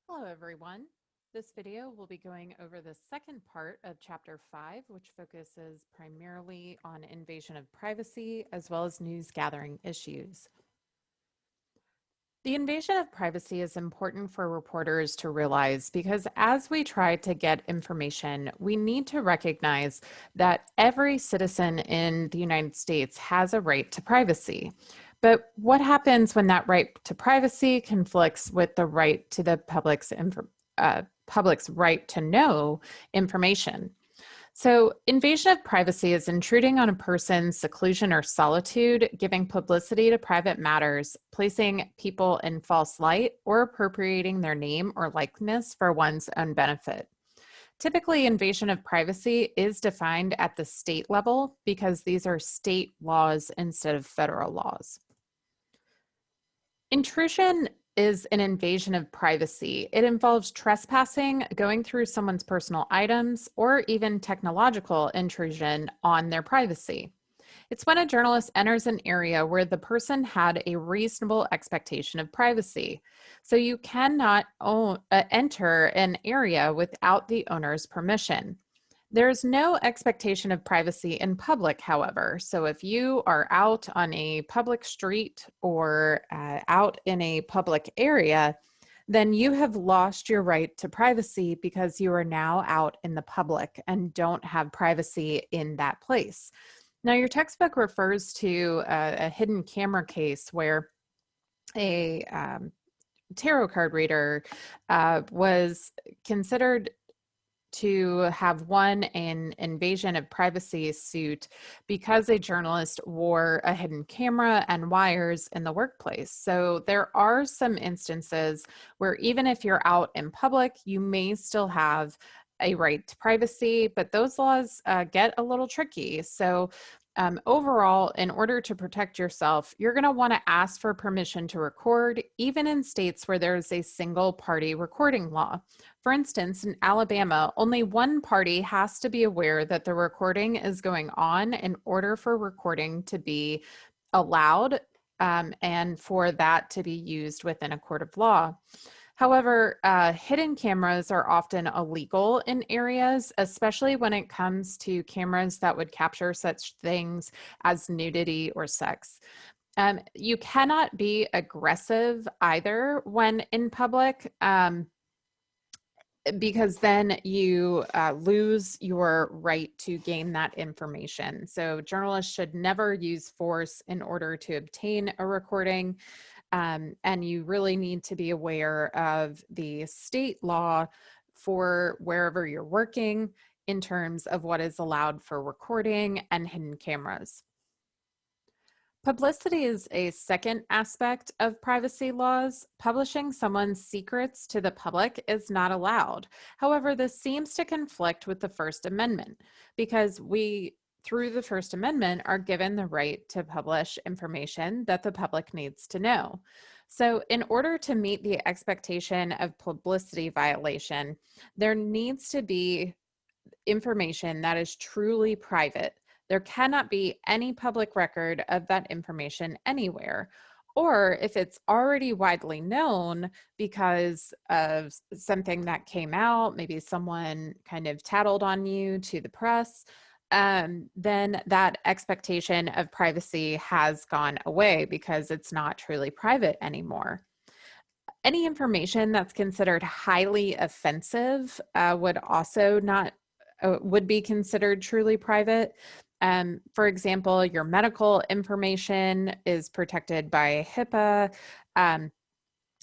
Hello everyone. This video will be going over the second part of Chapter 5, which focuses primarily on invasion of privacy as well as news gathering issues. The invasion of privacy is important for reporters to realize because as we try to get information, we need to recognize that every citizen in the United States has a right to privacy. But what happens when that right to privacy conflicts with the right to the public's right to know information? So, invasion of privacy is intruding on a person's seclusion or solitude, giving publicity to private matters, placing people in false light, or appropriating their name or likeness for one's own benefit. Typically, invasion of privacy is defined at the state level because these are state laws instead of federal laws. Intrusion is an invasion of privacy. It involves trespassing, going through someone's personal items, or even technological intrusion on their privacy. It's when a journalist enters an area where the person had a reasonable expectation of privacy. So you cannot enter an area without the owner's permission. There's no expectation of privacy in public, however. So if you are out on a public street or out in a public area, then you have lost your right to privacy because you are now out in the public and don't have privacy in that place. Now, your textbook refers to a hidden camera case where a tarot card reader was considered to have won an invasion of privacy suit because a journalist wore a hidden camera and wires in the workplace. So there are some instances where even if you're out in public, you may still have a right to privacy, but those laws get a little tricky. So overall, in order to protect yourself, you're going to want to ask for permission to record, even in states where there's a single party recording law. For instance, in Alabama, only one party has to be aware that the recording is going on in order for recording to be allowed and for that to be used within a court of law. However, hidden cameras are often illegal in areas, especially when it comes to cameras that would capture such things as nudity or sex. You cannot be aggressive either when in public. Because then you lose your right to gain that information. So journalists should never use force in order to obtain a recording. And you really need to be aware of the state law for wherever you're working in terms of what is allowed for recording and hidden cameras. Publicity is a second aspect of privacy laws. Publishing someone's secrets to the public is not allowed. However, this seems to conflict with the First Amendment because we, through the First Amendment, are given the right to publish information that the public needs to know. So in order to meet the expectation of publicity violation, there needs to be information that is truly private. There cannot be any public record of that information anywhere. Or if it's already widely known because of something that came out, maybe someone kind of tattled on you to the press, then that expectation of privacy has gone away because it's not truly private anymore. Any information that's considered highly offensive would be considered truly private. For example, your medical information is protected by HIPAA,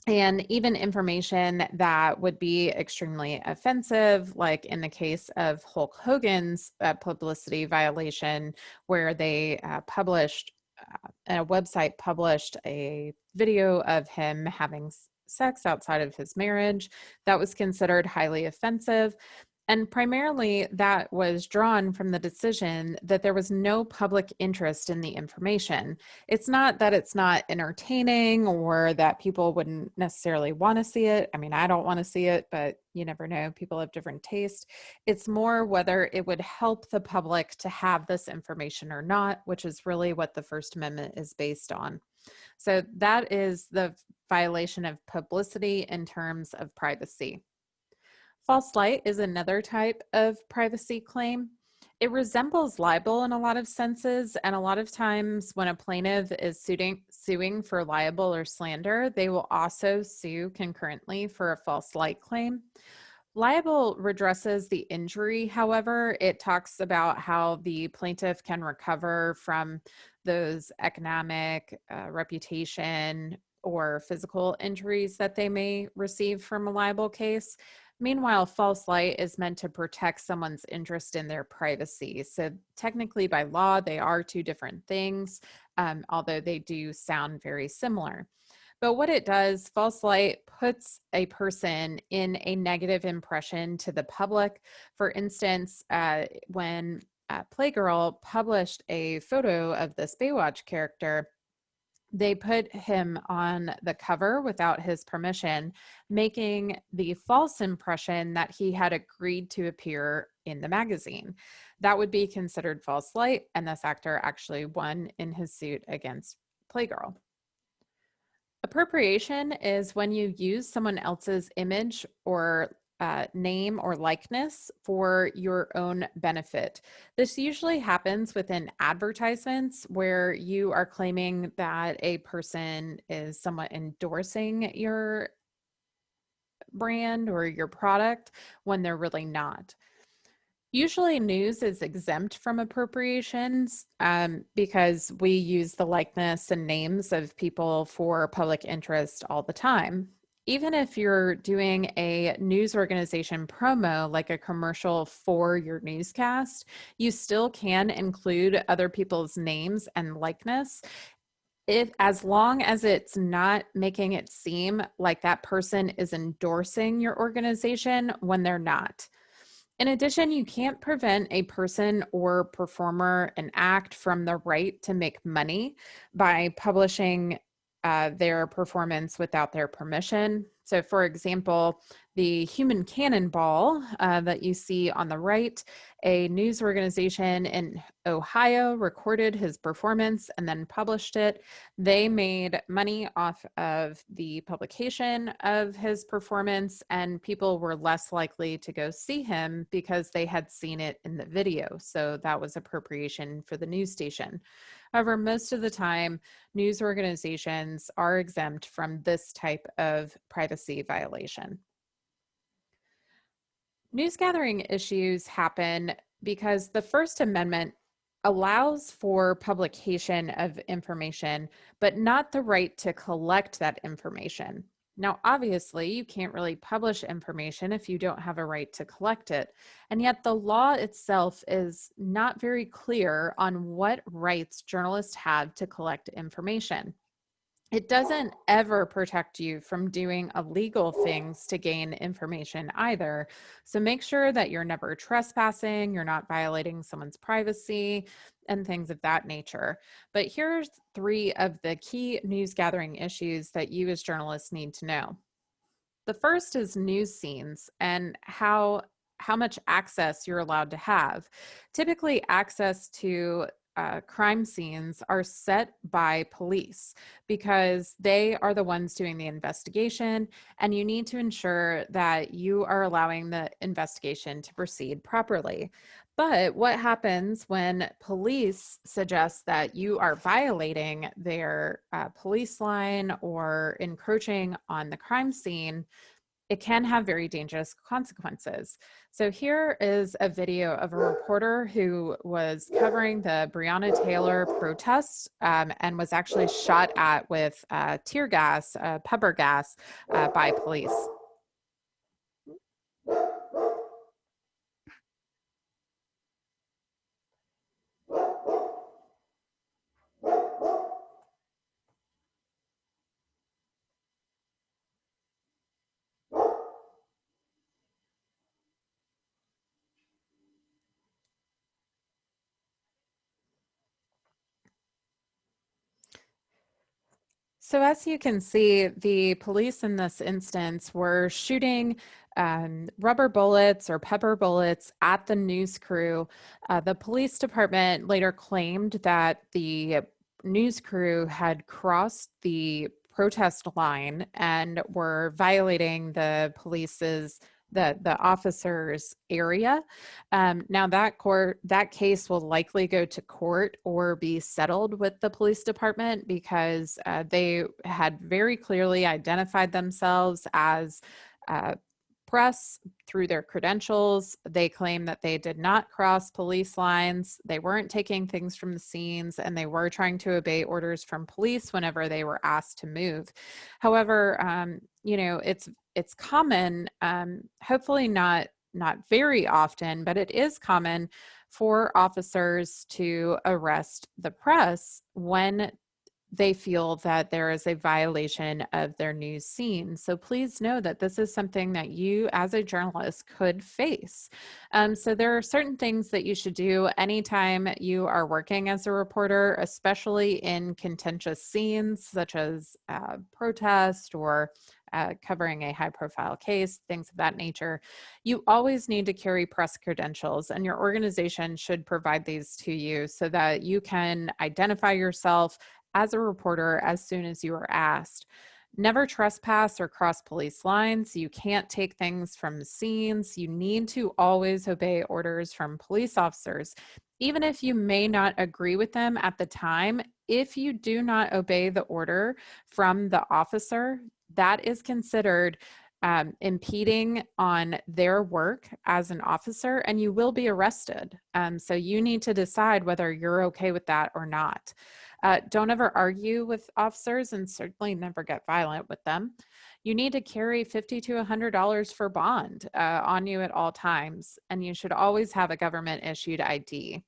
and even information that would be extremely offensive, like in the case of Hulk Hogan's publicity violation, where they a website published a video of him having sex outside of his marriage. That was considered highly offensive. And primarily that was drawn from the decision that there was no public interest in the information. It's not that it's not entertaining or that people wouldn't necessarily want to see it. I mean, I don't want to see it, but you never know. People have different tastes. It's more whether it would help the public to have this information or not, which is really what the First Amendment is based on. So that is the violation of publicity in terms of privacy. False light is another type of privacy claim. It resembles libel in a lot of senses, and a lot of times when a plaintiff is suing for libel or slander, they will also sue concurrently for a false light claim. Libel redresses the injury. However, it talks about how the plaintiff can recover from those economic, reputation, or physical injuries that they may receive from a libel case. Meanwhile, false light is meant to protect someone's interest in their privacy. So technically, by law, they are two different things, although they do sound very similar. But what it does, false light puts a person in a negative impression to the public. For instance, when Playgirl published a photo of this Baywatch character, they put him on the cover without his permission, making the false impression that he had agreed to appear in the magazine. That would be considered false light, and this actor actually won in his suit against Playgirl. Appropriation is when you use someone else's image or name or likeness for your own benefit. This usually happens within advertisements where you are claiming that a person is somewhat endorsing your brand or your product when they're really not. Usually news is exempt from appropriations because we use the likeness and names of people for public interest all the time. Even if you're doing a news organization promo, like a commercial for your newscast, you still can include other people's names and likeness, as long as it's not making it seem like that person is endorsing your organization when they're not. In addition, you can't prevent a person or performer an act from the right to make money by publishing their performance without their permission. So for example, the human cannonball that you see on the right, a news organization in Ohio recorded his performance and then published it. They made money off of the publication of his performance, and people were less likely to go see him because they had seen it in the video. So that was appropriation for the news station. However, most of the time, news organizations are exempt from this type of privacy violation. News gathering issues happen because the First Amendment allows for publication of information, but not the right to collect that information. Now, obviously, you can't really publish information if you don't have a right to collect it. And yet the law itself is not very clear on what rights journalists have to collect information. It doesn't ever protect you from doing illegal things to gain information either. So make sure that you're never trespassing, you're not violating someone's privacy, and things of that nature. But here's 3 of the key news gathering issues that you as journalists need to know. The first is news scenes and how much access you're allowed to have. Typically, access to crime scenes are set by police because they are the ones doing the investigation, and you need to ensure that you are allowing the investigation to proceed properly. But what happens when police suggest that you are violating their police line or encroaching on the crime scene? It can have very dangerous consequences. So here is a video of a reporter who was covering the Breonna Taylor protests and was actually shot at with tear gas, pepper gas by police. So as you can see, the police in this instance were shooting rubber bullets or pepper bullets at the news crew. The police department later claimed that the news crew had crossed the protest line and were violating the police's the officer's area. Now that case will likely go to court or be settled with the police department because they had very clearly identified themselves as uh, press through their credentials. They claim that they did not cross police lines. They weren't taking things from the scenes, and they were trying to obey orders from police whenever they were asked to move. However, it's common, hopefully not very often, but it is common for officers to arrest the press when they feel that there is a violation of their news scene. So please know that this is something that you as a journalist could face. So there are certain things that you should do anytime you are working as a reporter, especially in contentious scenes such as protest or covering a high profile case, things of that nature. You always need to carry press credentials, and your organization should provide these to you so that you can identify yourself as a reporter as soon as you are asked. Never trespass or cross police lines. You can't take things from scenes. You need to always obey orders from police officers. Even if you may not agree with them at the time, if you do not obey the order from the officer, that is considered impeding on their work as an officer, and you will be arrested. So you need to decide whether you're okay with that or not. Don't ever argue with officers, and certainly never get violent with them. You need to carry $50 to $100 for bond on you at all times, and you should always have a government issued ID.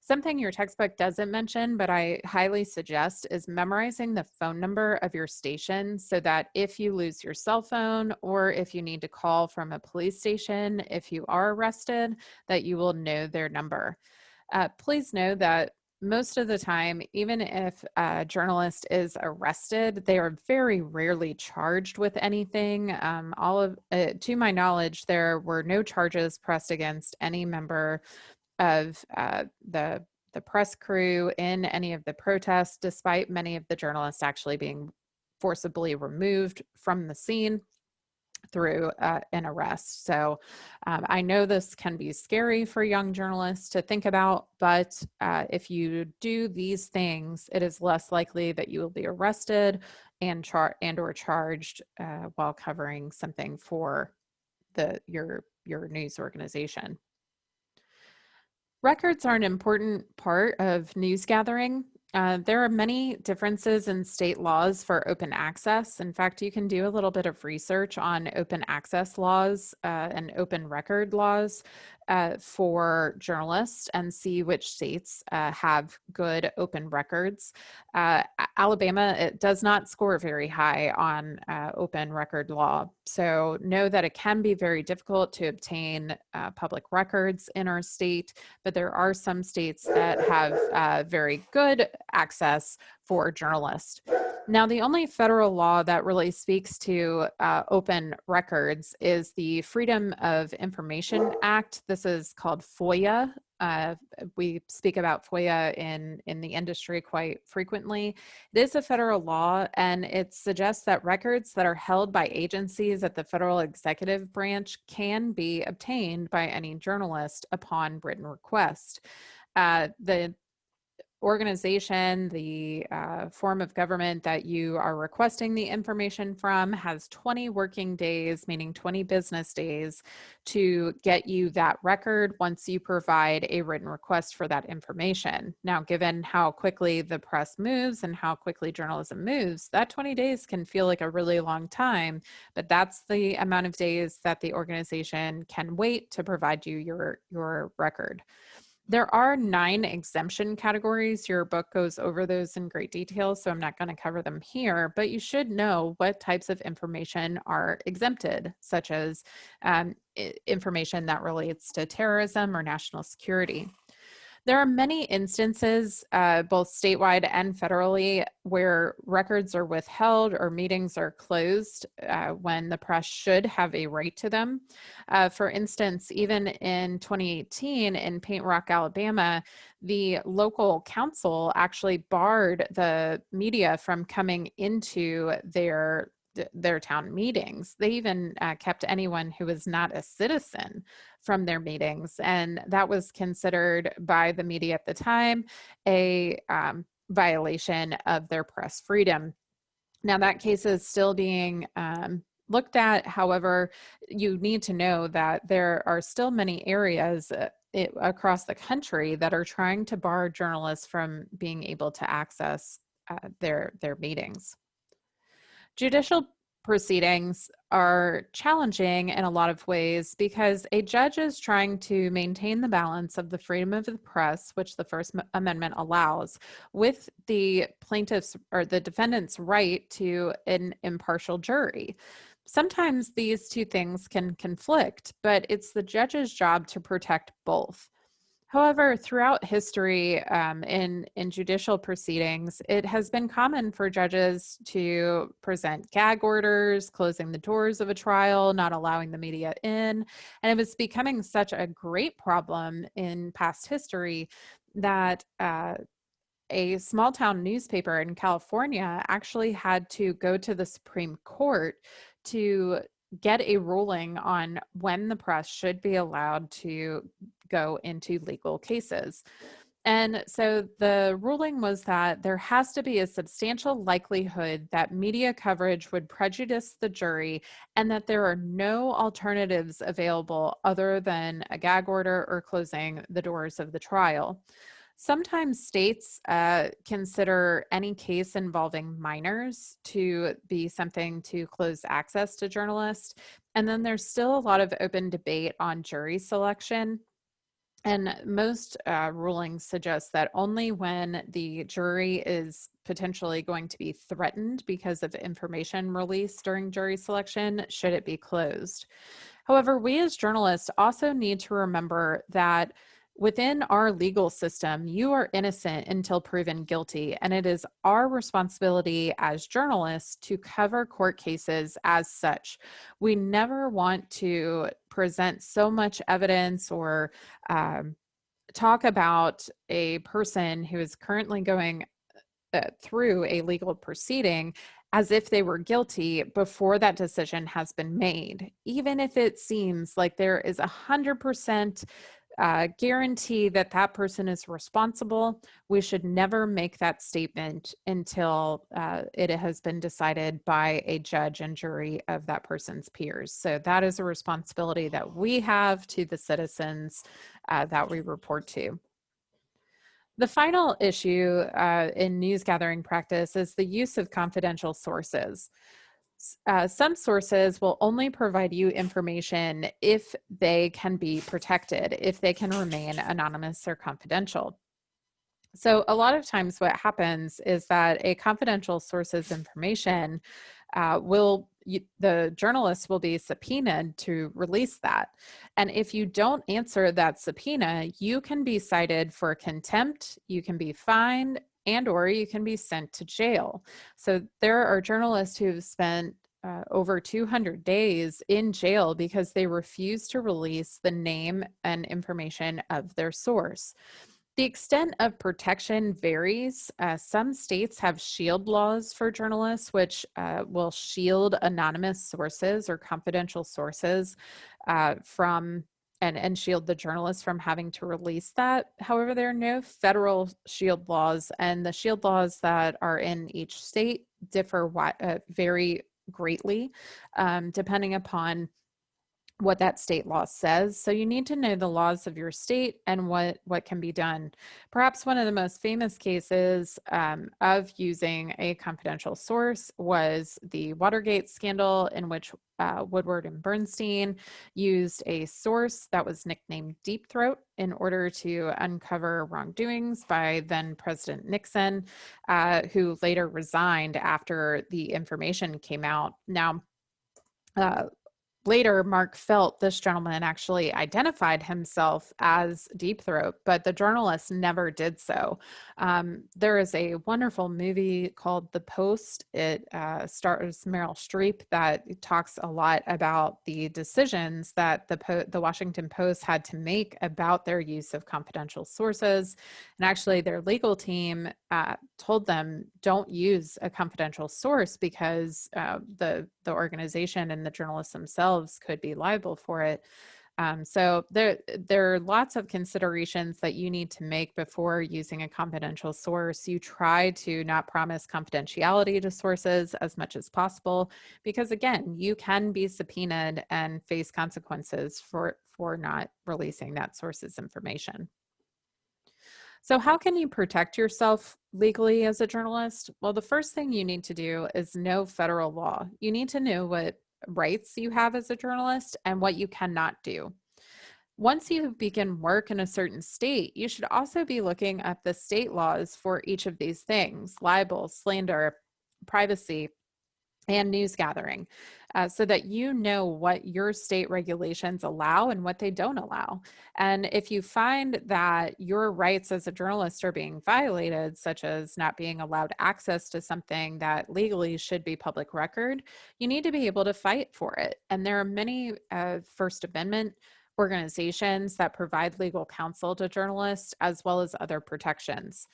Something your textbook doesn't mention, but I highly suggest, is memorizing the phone number of your station so that if you lose your cell phone or if you need to call from a police station, if you are arrested, that you will know their number. Please know that most of the time, even if a journalist is arrested, they are very rarely charged with anything. To my knowledge, there were no charges pressed against any member of the press crew in any of the protests, despite many of the journalists actually being forcibly removed from the scene through an arrest. So I know this can be scary for young journalists to think about, but if you do these things, it is less likely that you will be arrested and or charged while covering something for your news organization. Records are an important part of news gathering. There are many differences in state laws for open access. In fact, you can do a little bit of research on open access laws and open record laws for journalists and see which states have good open records. Alabama, it does not score very high on open record law. So know that it can be very difficult to obtain public records in our state, but there are some states that have very good access for journalists. Now, the only federal law that really speaks to open records is the Freedom of Information Act. This is called FOIA. We speak about FOIA in the industry quite frequently. It is a federal law, and it suggests that records that are held by agencies at the federal executive branch can be obtained by any journalist upon written request. The organization, the form of government that you are requesting the information from has 20 working days, meaning 20 business days, to get you that record once you provide a written request for that information. Now, given how quickly the press moves and how quickly journalism moves, that 20 days can feel like a really long time, but that's the amount of days that the organization can wait to provide you your record. There are 9 exemption categories. Your book goes over those in great detail, so I'm not going to cover them here, but you should know what types of information are exempted, such as information that relates to terrorism or national security. There are many instances, both statewide and federally, where records are withheld or meetings are closed when the press should have a right to them. For instance, even in 2018 in Paint Rock, Alabama, the local council actually barred the media from coming into their town meetings. They even kept anyone who was not a citizen from their meetings, and that was considered by the media at the time a violation of their press freedom. Now, that case is still being looked at. However, you need to know that there are still many areas across the country that are trying to bar journalists from being able to access their meetings. Judicial proceedings are challenging in a lot of ways because a judge is trying to maintain the balance of the freedom of the press, which the First Amendment allows, with the plaintiff's or the defendant's right to an impartial jury. Sometimes these two things can conflict, but it's the judge's job to protect both. However, throughout history, in judicial proceedings, it has been common for judges to present gag orders, closing the doors of a trial, not allowing the media in. And it was becoming such a great problem in past history that a small town newspaper in California actually had to go to the Supreme Court to get a ruling on when the press should be allowed to go into legal cases. And so the ruling was that there has to be a substantial likelihood that media coverage would prejudice the jury and that there are no alternatives available other than a gag order or closing the doors of the trial. Sometimes states consider any case involving minors to be something to close access to journalists. And then there's still a lot of open debate on jury selection. And most rulings suggest that only when the jury is potentially going to be threatened because of information released during jury selection should it be closed. However, we as journalists also need to remember that within our legal system, you are innocent until proven guilty, and it is our responsibility as journalists to cover court cases as such. We never want to present so much evidence or talk about a person who is currently going through a legal proceeding as if they were guilty before that decision has been made. Even if it seems like there is 100% guarantee that that person is responsible, we should never make that statement until it has been decided by a judge and jury of that person's peers. So that is a responsibility that we have to the citizens that we report to. The final issue in news gathering practice is the use of confidential sources. Some sources will only provide you information if they can be protected, if they can remain anonymous or confidential. So a lot of times what happens is that a confidential source's information the journalist will be subpoenaed to release that. And if you don't answer that subpoena, you can be cited for contempt, you can be fined, and or you can be sent to jail. So there are journalists who've spent over 200 days in jail because they refuse to release the name and information of their source. The extent of protection varies. Some states have shield laws for journalists, which will shield anonymous sources or confidential sources from and shield the journalists from having to release that. However, there are no federal shield laws, and the shield laws that are in each state differ very greatly depending upon what that state law says. So you need to know the laws of your state and what can be done. Perhaps one of the most famous cases of using a confidential source was the Watergate scandal, in which Woodward and Bernstein used a source that was nicknamed Deep Throat in order to uncover wrongdoings by then President Nixon, who later resigned after the information came out. Now, Later, Mark Felt, this gentleman, actually identified himself as Deep Throat, but the journalist never did so. There is a wonderful movie called The Post. It stars Meryl Streep that talks a lot about the decisions that the Washington Post had to make about their use of confidential sources. And actually, their legal team told them, don't use a confidential source because the organization and the journalists themselves could be liable for it. So there are lots of considerations that you need to make before using a confidential source. You try to not promise confidentiality to sources as much as possible, because again, you can be subpoenaed and face consequences for not releasing that source's information. So, how can you protect yourself legally as a journalist? Well, the first thing you need to do is know federal law. You need to know what rights you have as a journalist and what you cannot do. Once you begin work in a certain state, you should also be looking at the state laws for each of these things: libel, slander, privacy, and news gathering, so that you know what your state regulations allow and what they don't allow. And if you find that your rights as a journalist are being violated, such as not being allowed access to something that legally should be public record, you need to be able to fight for it. And there are many First Amendment organizations that provide legal counsel to journalists, as well as other protections.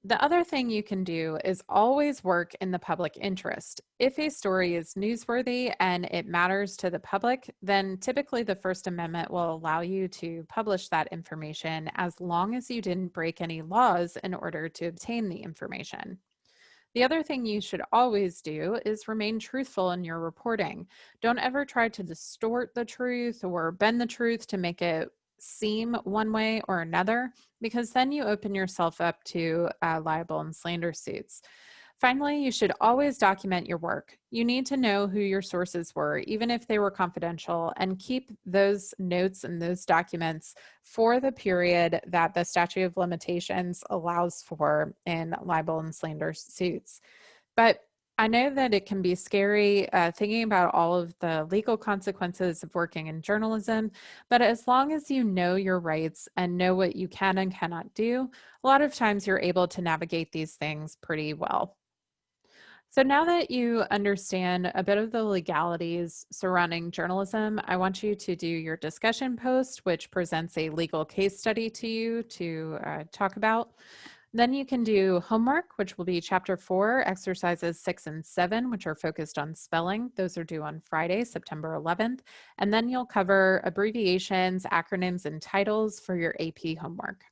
The other thing you can do is always work in the public interest. If a story is newsworthy and it matters to the public, then typically the First Amendment will allow you to publish that information as long as you didn't break any laws in order to obtain the information. The other thing you should always do is remain truthful in your reporting. Don't ever try to distort the truth or bend the truth to make it seem one way or another, because then you open yourself up to libel and slander suits. Finally, you should always document your work. You need to know who your sources were, even if they were confidential, and keep those notes and those documents for the period that the statute of limitations allows for in libel and slander suits. But I know that it can be scary thinking about all of the legal consequences of working in journalism, but as long as you know your rights and know what you can and cannot do, a lot of times you're able to navigate these things pretty well. So now that you understand a bit of the legalities surrounding journalism, I want you to do your discussion post, which presents a legal case study to you to talk about. Then you can do homework, which will be chapter 4, exercises 6 and 7, which are focused on spelling. Those are due on Friday, September 11th. And then you'll cover abbreviations, acronyms, and titles for your AP homework.